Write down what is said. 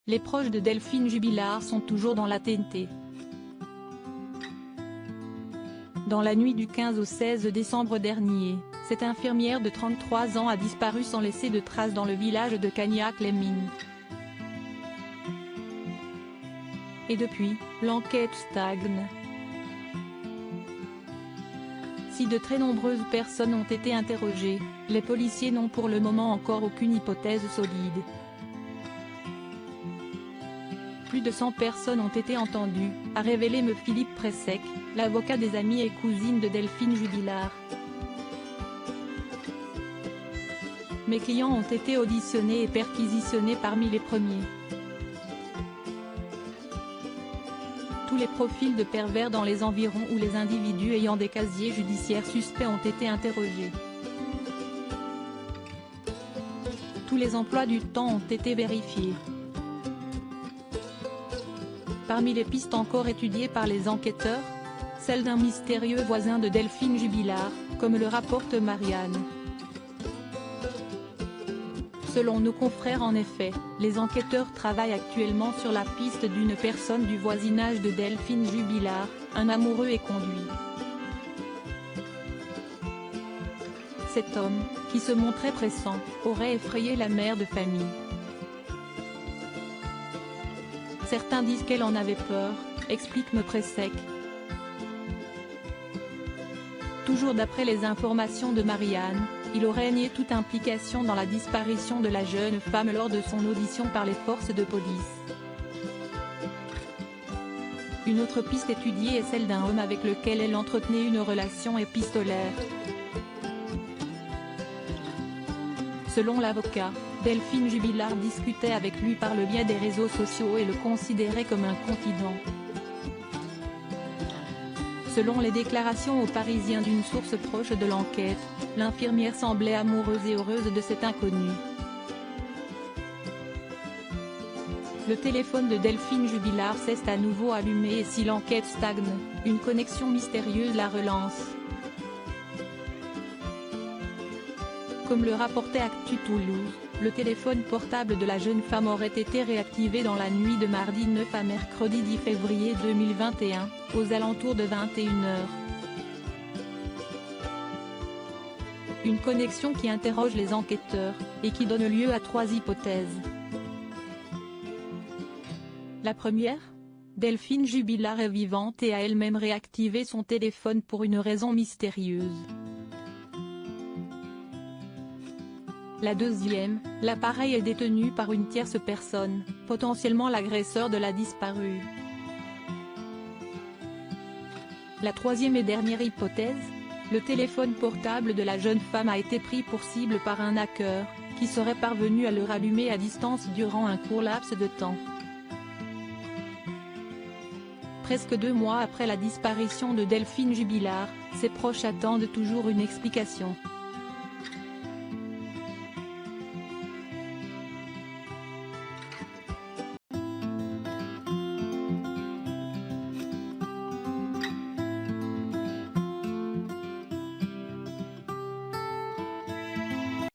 Les proches de Delphine Jubilard sont toujours dans la TNT. Dans la nuit du 15 au 16 décembre dernier, cette infirmière de 33 ans a disparu sans laisser de traces dans le village de Cagnac-les-Mines. Et depuis, l'enquête stagne. Si de très nombreuses personnes ont été interrogées, les policiers n'ont pour le moment encore aucune hypothèse solide. Plus de 100 personnes ont été entendues, a révélé M. Philippe Pressec, l'avocat des amis et cousines de Delphine Jubilard. Mes clients ont été auditionnés et perquisitionnés parmi les premiers. Tous les profils de pervers dans les environs ou les individus ayant des casiers judiciaires suspects ont été interrogés. Tous les emplois du temps ont été vérifiés. Parmi les pistes encore étudiées par les enquêteurs, celle d'un mystérieux voisin de Delphine Jubilard, comme le rapporte Marianne. Selon nos confrères en effet, les enquêteurs travaillent actuellement sur la piste d'une personne du voisinage de Delphine Jubilard, un amoureux et conduit. Cet homme, qui se montrait pressant, aurait effrayé la mère de famille. Certains disent qu'elle en avait peur, explique M. Pressec. Toujours d'après les informations de Marianne, il aurait nié toute implication dans la disparition de la jeune femme lors de son audition par les forces de police. Une autre piste étudiée est celle d'un homme avec lequel elle entretenait une relation épistolaire. Selon l'avocat, Delphine Jubilard discutait avec lui par le biais des réseaux sociaux et le considérait comme un confident. Selon les déclarations aux Parisiens d'une source proche de l'enquête, l'infirmière semblait amoureuse et heureuse de cet inconnu. Le téléphone de Delphine Jubilard s'est à nouveau allumé et si l'enquête stagne, une connexion mystérieuse la relance. Comme le rapportait Actu Toulouse, le téléphone portable de la jeune femme aurait été réactivé dans la nuit de mardi 9 à mercredi 10 février 2021, aux alentours de 21 h. Une connexion qui interroge les enquêteurs, et qui donne lieu à 3 hypothèses. La première ? Delphine Jubilard est vivante et a elle-même réactivé son téléphone pour une raison mystérieuse. La deuxième, l'appareil est détenu par une tierce personne, potentiellement l'agresseur de la disparue. La troisième et dernière hypothèse, le téléphone portable de la jeune femme a été pris pour cible par un hacker, qui serait parvenu à le rallumer à distance durant un court laps de temps. Presque 2 mois après la disparition de Delphine Jubilard, ses proches attendent toujours une explication.